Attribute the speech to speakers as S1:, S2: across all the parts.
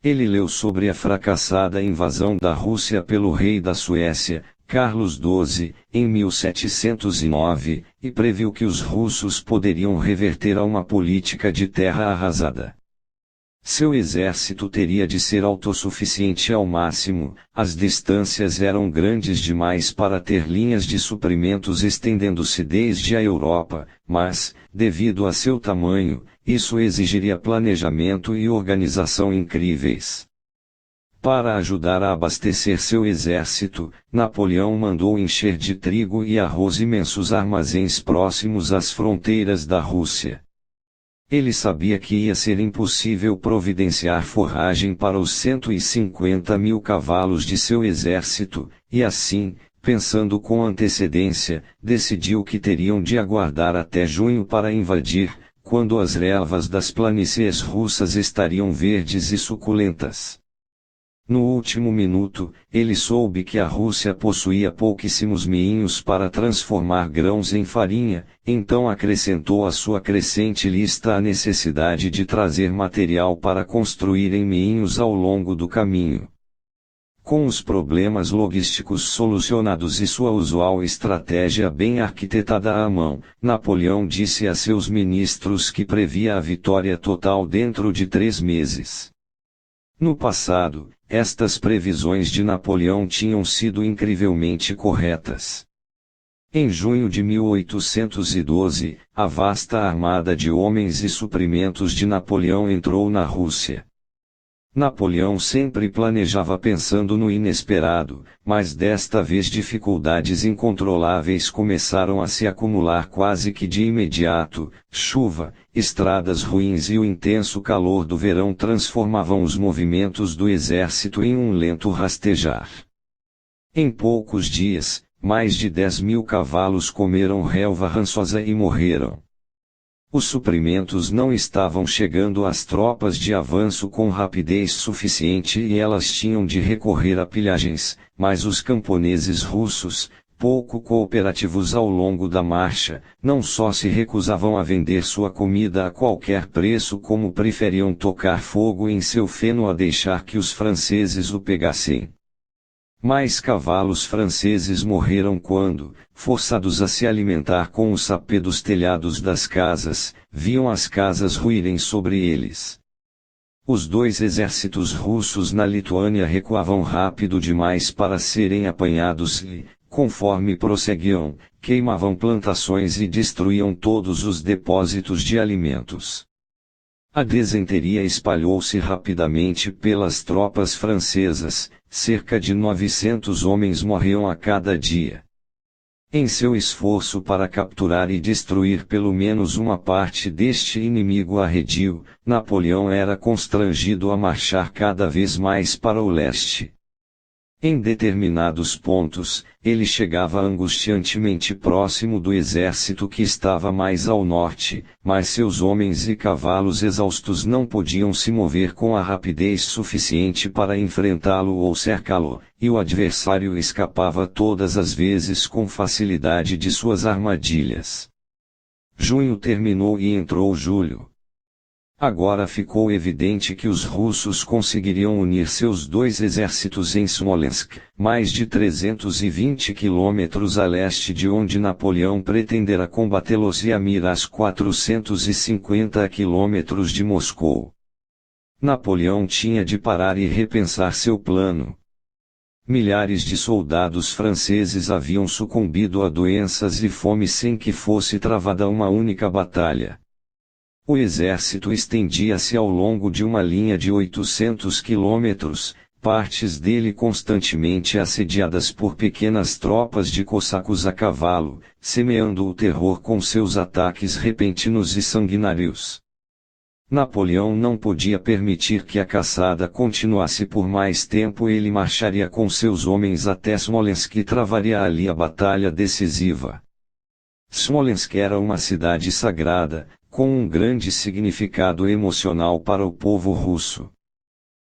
S1: Ele leu sobre a fracassada invasão da Rússia pelo rei da Suécia, Carlos XII, em 1709, e previu que os russos poderiam reverter a uma política de terra arrasada. Seu exército teria de ser autossuficiente ao máximo, as distâncias eram grandes demais para ter linhas de suprimentos estendendo-se desde a Europa, mas, devido a seu tamanho, isso exigiria planejamento e organização incríveis. Para ajudar a abastecer seu exército, Napoleão mandou encher de trigo e arroz imensos armazéns próximos às fronteiras da Rússia. Ele sabia que ia ser impossível providenciar forragem para os 150.000 cavalos de seu exército, e assim, pensando com antecedência, decidiu que teriam de aguardar até junho para invadir, quando as relvas das planícies russas estariam verdes e suculentas. No último minuto, ele soube que a Rússia possuía pouquíssimos meinhos para transformar grãos em farinha, então acrescentou à sua crescente lista a necessidade de trazer material para construírem meinhos ao longo do caminho. Com os problemas logísticos solucionados e sua usual estratégia bem arquitetada à mão, Napoleão disse a seus ministros que previa a vitória total dentro de 3 meses. No passado, estas previsões de Napoleão tinham sido incrivelmente corretas. Em junho de 1812, a vasta armada de homens e suprimentos de Napoleão entrou na Rússia. Napoleão sempre planejava pensando no inesperado, mas desta vez dificuldades incontroláveis começaram a se acumular quase que de imediato. Chuva, estradas ruins e o intenso calor do verão transformavam os movimentos do exército em um lento rastejar. Em poucos dias, mais de 10.000 cavalos comeram relva rançosa e morreram. Os suprimentos não estavam chegando às tropas de avanço com rapidez suficiente e elas tinham de recorrer a pilhagens, mas os camponeses russos, pouco cooperativos ao longo da marcha, não só se recusavam a vender sua comida a qualquer preço como preferiam tocar fogo em seu feno a deixar que os franceses o pegassem. Mais cavalos franceses morreram quando, forçados a se alimentar com o sapê dos telhados das casas, viam as casas ruírem sobre eles. Os 2 exércitos russos na Lituânia recuavam rápido demais para serem apanhados e, conforme prosseguiam, queimavam plantações e destruíam todos os depósitos de alimentos. A desenteria espalhou-se rapidamente pelas tropas francesas, cerca de 900 homens morriam a cada dia. Em seu esforço para capturar e destruir pelo menos uma parte deste inimigo arredio, Napoleão era constrangido a marchar cada vez mais para o leste. Em determinados pontos, ele chegava angustiantemente próximo do exército que estava mais ao norte, mas seus homens e cavalos exaustos não podiam se mover com a rapidez suficiente para enfrentá-lo ou cercá-lo, e o adversário escapava todas as vezes com facilidade de suas armadilhas. Junho terminou e entrou julho. Agora ficou evidente que os russos conseguiriam unir seus 2 exércitos em Smolensk, mais de 320 quilômetros a leste de onde Napoleão pretendera combatê-los e a miras 450 quilômetros de Moscou. Napoleão tinha de parar e repensar seu plano. Milhares de soldados franceses haviam sucumbido a doenças e fome sem que fosse travada uma única batalha. O exército estendia-se ao longo de uma linha de 800 quilômetros, partes dele constantemente assediadas por pequenas tropas de cossacos a cavalo, semeando o terror com seus ataques repentinos e sanguinários. Napoleão não podia permitir que a caçada continuasse por mais tempo e ele marcharia com seus homens até Smolensk e travaria ali a batalha decisiva. Smolensk era uma cidade sagrada, com um grande significado emocional para o povo russo.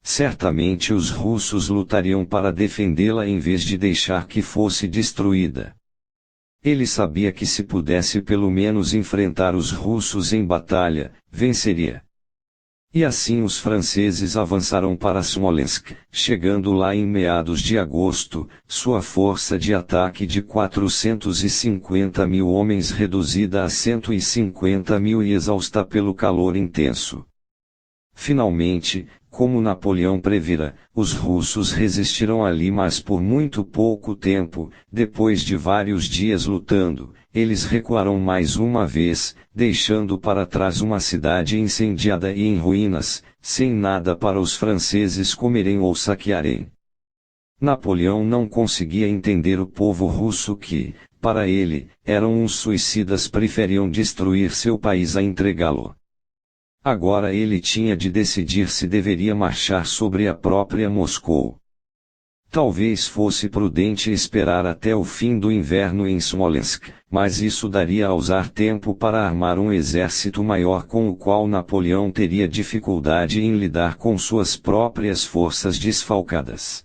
S1: Certamente os russos lutariam para defendê-la em vez de deixar que fosse destruída. Ele sabia que se pudesse pelo menos enfrentar os russos em batalha, venceria. E assim os franceses avançaram para Smolensk, chegando lá em meados de agosto, sua força de ataque de 450 mil homens reduzida a 150 mil e exausta pelo calor intenso. Finalmente, como Napoleão previra, os russos resistiram ali mas por muito pouco tempo, depois de vários dias lutando, eles recuaram mais uma vez, deixando para trás uma cidade incendiada e em ruínas, sem nada para os franceses comerem ou saquearem. Napoleão não conseguia entender o povo russo que, para ele, eram uns suicidas preferiam destruir seu país a entregá-lo. Agora ele tinha de decidir se deveria marchar sobre a própria Moscou. Talvez fosse prudente esperar até o fim do inverno em Smolensk, mas isso daria ao czar tempo para armar um exército maior com o qual Napoleão teria dificuldade em lidar com suas próprias forças desfalcadas.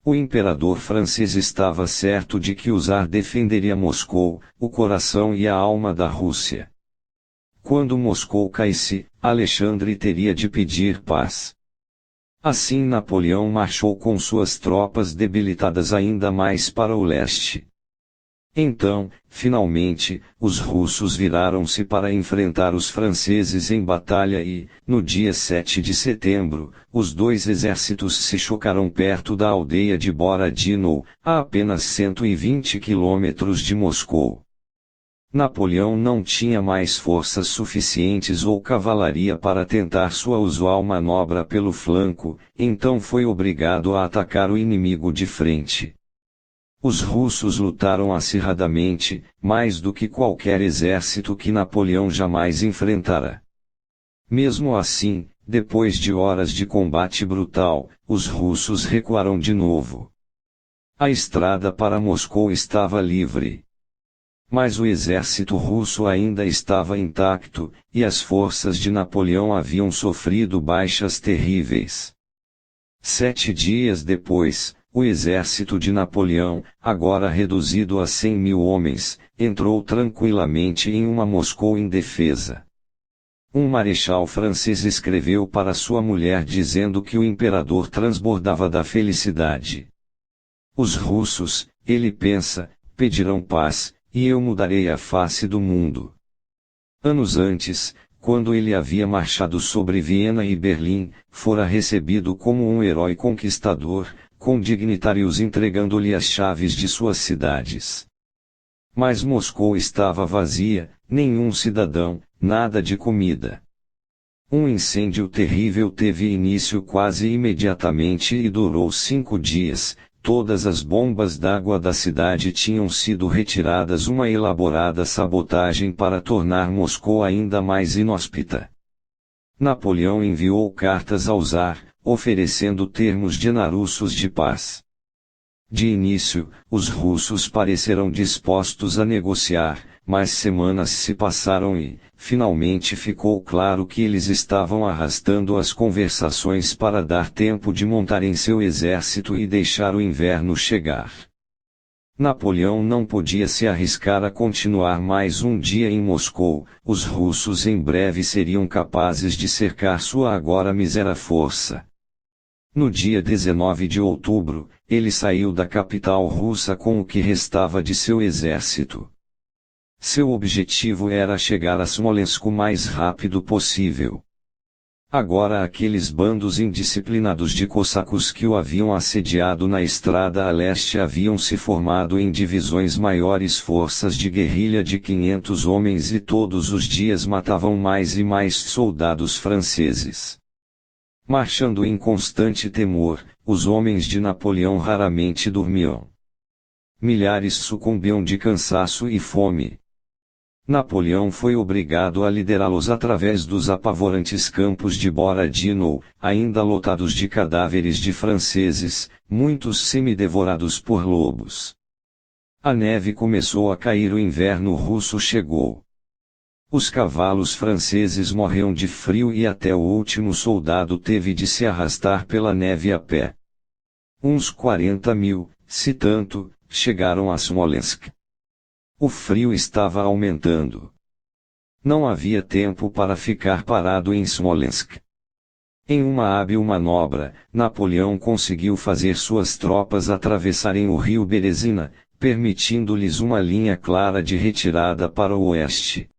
S1: O imperador francês estava certo de que o czar defenderia Moscou, o coração e a alma da Rússia. Quando Moscou caísse, Alexandre teria de pedir paz. Assim Napoleão marchou com suas tropas debilitadas ainda mais para o leste. Então, finalmente, os russos viraram-se para enfrentar os franceses em batalha e, no dia 7 de setembro, os dois exércitos se chocaram perto da aldeia de Borodino, a apenas 120 quilômetros de Moscou. Napoleão não tinha mais forças suficientes ou cavalaria para tentar sua usual manobra pelo flanco, então foi obrigado a atacar o inimigo de frente. Os russos lutaram acirradamente, mais do que qualquer exército que Napoleão jamais enfrentara. Mesmo assim, depois de horas de combate brutal, os russos recuaram de novo. A estrada para Moscou estava livre. Mas o exército russo ainda estava intacto, e as forças de Napoleão haviam sofrido baixas terríveis. 7 dias depois, o exército de Napoleão, agora reduzido a 100 mil homens, entrou tranquilamente em uma Moscou indefesa. Um marechal francês escreveu para sua mulher dizendo que o imperador transbordava da felicidade. Os russos, ele pensa, pedirão paz, e eu mudarei a face do mundo. Anos antes, quando ele havia marchado sobre Viena e Berlim, fora recebido como um herói conquistador, com dignitários entregando-lhe as chaves de suas cidades. Mas Moscou estava vazia, nenhum cidadão, nada de comida. Um incêndio terrível teve início quase imediatamente e durou 5 dias. Todas as bombas d'água da cidade tinham sido retiradas, uma elaborada sabotagem para tornar Moscou ainda mais inóspita. Napoleão enviou cartas ao czar, oferecendo termos generosos de paz. De início, os russos pareceram dispostos a negociar, mas semanas se passaram e, finalmente ficou claro que eles estavam arrastando as conversações para dar tempo de montarem seu exército e deixar o inverno chegar. Napoleão não podia se arriscar a continuar mais um dia em Moscou, os russos em breve seriam capazes de cercar sua agora mísera força. No dia 19 de outubro, ele saiu da capital russa com o que restava de seu exército. Seu objetivo era chegar a Smolensk o mais rápido possível. Agora aqueles bandos indisciplinados de cossacos que o haviam assediado na estrada a leste haviam se formado em divisões maiores, forças de guerrilha de 500 homens, e todos os dias matavam mais e mais soldados franceses. Marchando em constante temor, os homens de Napoleão raramente dormiam. Milhares sucumbiam de cansaço e fome. Napoleão foi obrigado a liderá-los através dos apavorantes campos de Borodino, ainda lotados de cadáveres de franceses, muitos semidevorados por lobos. A neve começou a cair, o inverno russo chegou. Os cavalos franceses morriam de frio e até o último soldado teve de se arrastar pela neve a pé. Uns 40 mil, se tanto, chegaram a Smolensk. O frio estava aumentando. Não havia tempo para ficar parado em Smolensk. Em uma hábil manobra, Napoleão conseguiu fazer suas tropas atravessarem o rio Berezina, permitindo-lhes uma linha clara de retirada para o oeste.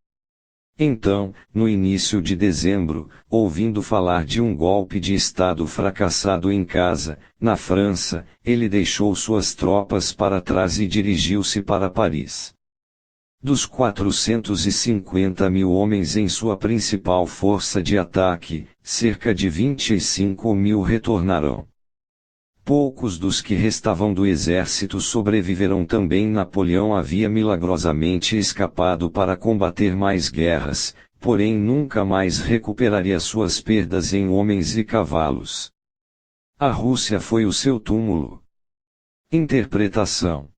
S1: Então, no início de dezembro, ouvindo falar de um golpe de Estado fracassado em casa, na França, ele deixou suas tropas para trás e dirigiu-se para Paris. Dos 450 mil homens em sua principal força de ataque, cerca de 25 mil retornarão. Poucos dos que restavam do exército sobreviverão também. Napoleão havia milagrosamente escapado para combater mais guerras, porém nunca mais recuperaria suas perdas em homens e cavalos. A Rússia foi o seu túmulo. Interpretação.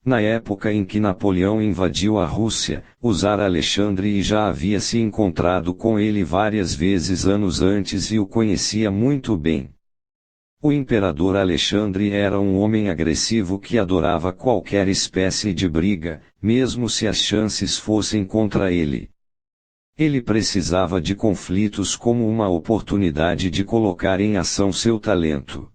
S1: Na época em que Napoleão invadiu a Rússia, o Tsar Alexandre já havia se encontrado com ele várias vezes anos antes e o conhecia muito bem. O imperador Alexandre era um homem agressivo que adorava qualquer espécie de briga, mesmo se as chances fossem contra ele. Ele precisava de conflitos como uma oportunidade de colocar em ação seu talento.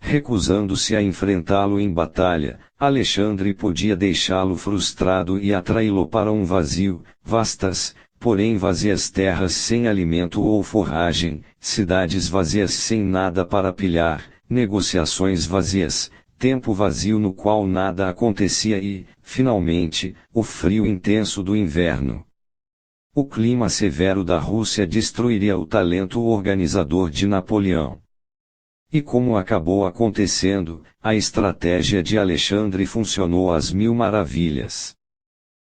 S1: Recusando-se a enfrentá-lo em batalha, Alexandre podia deixá-lo frustrado e atraí-lo para um vazio, vastas, porém vazias terras sem alimento ou forragem, cidades vazias sem nada para pilhar, negociações vazias, tempo vazio no qual nada acontecia e, finalmente, o frio intenso do inverno. O clima severo da Rússia destruiria o talento organizador de Napoleão. E como acabou acontecendo, a estratégia de Alexandre funcionou às mil maravilhas.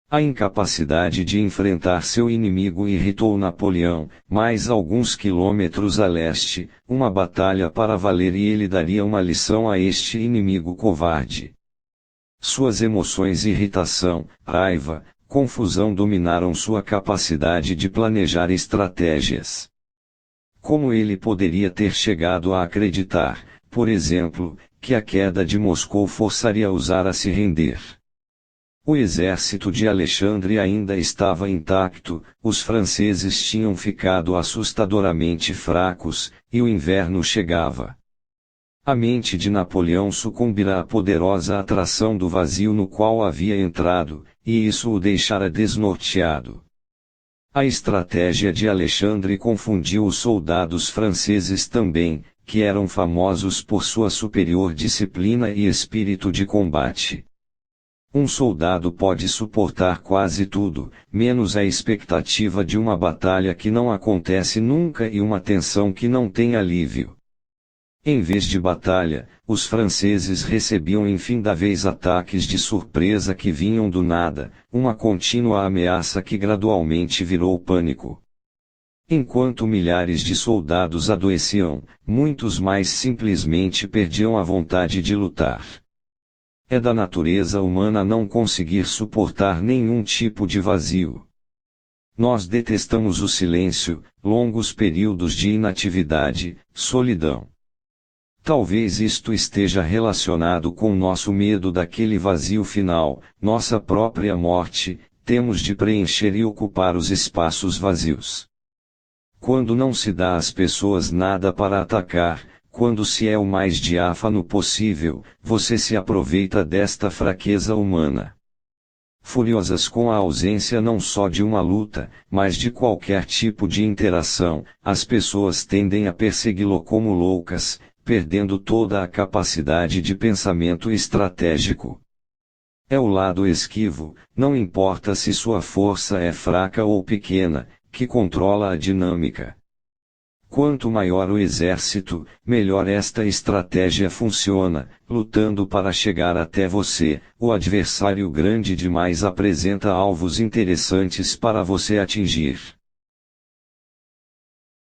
S1: A incapacidade de enfrentar seu inimigo irritou Napoleão. Mais alguns quilômetros a leste, uma batalha para valer e ele daria uma lição a este inimigo covarde. Suas emoções, irritação, raiva, confusão dominaram sua capacidade de planejar estratégias. Como ele poderia ter chegado a acreditar, por exemplo, que a queda de Moscou forçaria o Tsar a se render? O exército de Alexandre ainda estava intacto, os franceses tinham ficado assustadoramente fracos, e o inverno chegava. A mente de Napoleão sucumbirá à poderosa atração do vazio no qual havia entrado, e isso o deixara desnorteado. A estratégia de Alexandre confundiu os soldados franceses também, que eram famosos por sua superior disciplina e espírito de combate. Um soldado pode suportar quase tudo, menos a expectativa de uma batalha que não acontece nunca e uma tensão que não tem alívio. Em vez de batalha, os franceses recebiam infindáveis ataques de surpresa que vinham do nada, uma contínua ameaça que gradualmente virou pânico. Enquanto milhares de soldados adoeciam, muitos mais simplesmente perdiam a vontade de lutar. É da natureza humana não conseguir suportar nenhum tipo de vazio. Nós detestamos o silêncio, longos períodos de inatividade, solidão. Talvez isto esteja relacionado com nosso medo daquele vazio final, nossa própria morte. Temos de preencher e ocupar os espaços vazios. Quando não se dá às pessoas nada para atacar, quando se é o mais diáfano possível, você se aproveita desta fraqueza humana. Furiosas com a ausência não só de uma luta, mas de qualquer tipo de interação, as pessoas tendem a persegui-lo como loucas, perdendo toda a capacidade de pensamento estratégico. É o lado esquivo, não importa se sua força é fraca ou pequena, que controla a dinâmica. Quanto maior o exército, melhor esta estratégia funciona, lutando para chegar até você. O adversário grande demais apresenta alvos interessantes para você atingir.